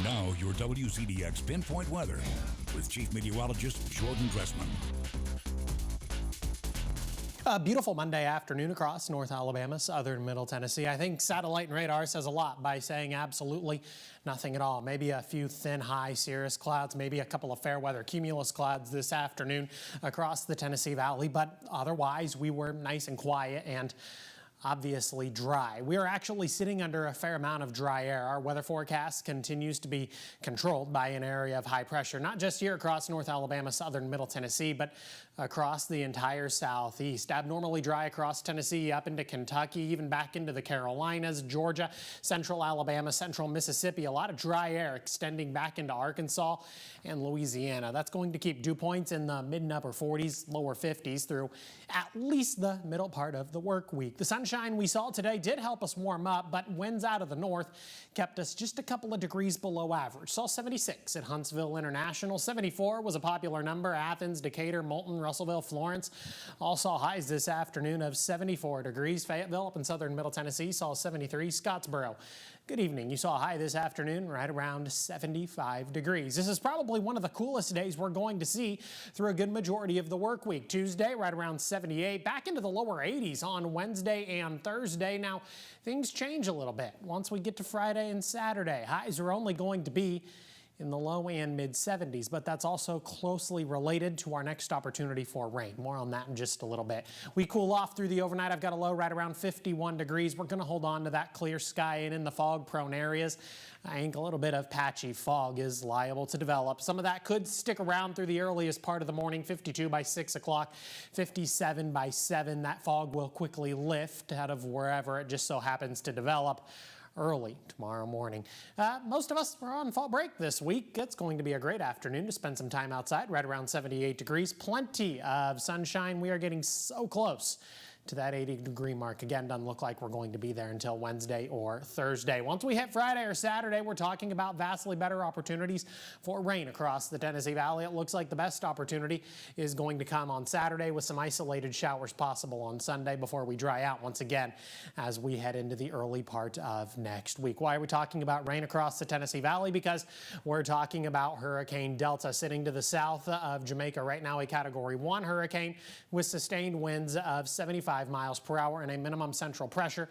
Now, your WZDX Pinpoint Weather with Chief Meteorologist Jordan Dressman. A beautiful Monday afternoon across North Alabama, southern Middle Tennessee. I think satellite and radar says a lot by saying absolutely nothing at all. Maybe a few thin high cirrus clouds, maybe a couple of fair weather cumulus clouds this afternoon across the Tennessee Valley, but otherwise we were nice and quiet and obviously dry. We are actually sitting under a fair amount of dry air. Our weather forecast continues to be controlled by an area of high pressure, not just here across North Alabama, southern Middle Tennessee, but across the entire southeast. Abnormally dry across Tennessee, up into Kentucky, even back into the Carolinas, Georgia, central Alabama, central Mississippi. A lot of dry air extending back into Arkansas and Louisiana. That's going to keep dew points in the mid and upper 40s, lower 50s through at least the middle part of the work week. The sunshine we saw today did help us warm up, but winds out of the north kept us just a couple of degrees below average. Saw 76 at Huntsville International. 74 was a popular number. Athens, Decatur, Moulton, Russellville, Florence all saw highs this afternoon of 74 degrees. Fayetteville up in southern Middle Tennessee saw 73. Scottsboro, good evening. You saw a high this afternoon right around 75 degrees. This is probably one of the coolest days we're going to see through a good majority of the work week. Tuesday, right around 78, back into the lower 80s on Wednesday and Thursday. Now, things change a little bit once we get to Friday and Saturday. Highs are only going to be in the low and mid 70s, but that's also closely related to our next opportunity for rain. More on that in just a little bit. We cool off through the overnight. I've got a low right around 51 degrees. We're going to hold on to that clear sky, and in the fog prone areas, I think a little bit of patchy fog is liable to develop. Some of that could stick around through the earliest part of the morning, 52 by 6 o'clock, 57 by 7. That fog will quickly lift out of wherever it just so happens to develop early tomorrow morning. Most of us are on fall break this week. It's going to be a great afternoon to spend some time outside, right around 78 degrees. Plenty of sunshine. We are getting so close to that 80-degree mark. Again, doesn't look like we're going to be there until Wednesday or Thursday. Once we hit Friday or Saturday, we're talking about vastly better opportunities for rain across the Tennessee Valley. It looks like the best opportunity is going to come on Saturday with some isolated showers possible on Sunday before we dry out once again as we head into the early part of next week. Why are we talking about rain across the Tennessee Valley? Because we're talking about Hurricane Delta sitting to the south of Jamaica right now, a Category 1 hurricane with sustained winds of 75 miles per hour and a minimum central pressure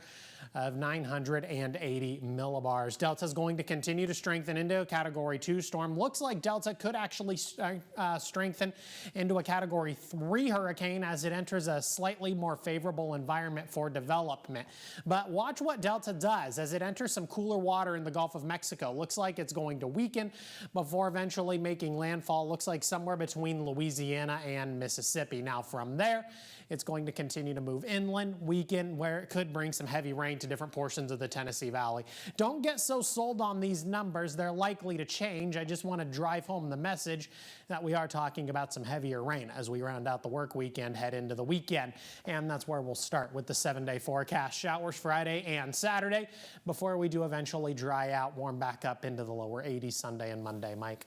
of 980 millibars. Delta is going to continue to strengthen into a Category 2 storm. Looks like Delta could actually strengthen into a Category 3 hurricane as it enters a slightly more favorable environment for development. But watch what Delta does as it enters some cooler water in the Gulf of Mexico. Looks like it's going to weaken before eventually making landfall. Looks like somewhere between Louisiana and Mississippi. Now from there, it's going to continue to move inland, weaken, where it could bring some heavy rain to different portions of the Tennessee Valley. Don't get so sold on these numbers. They're likely to change. I just want to drive home the message that we are talking about some heavier rain as we round out the work weekend, head into the weekend. And that's where we'll start with the 7-day forecast. Showers Friday and Saturday before we do eventually dry out, warm back up into the lower 80s Sunday and Monday. Mike.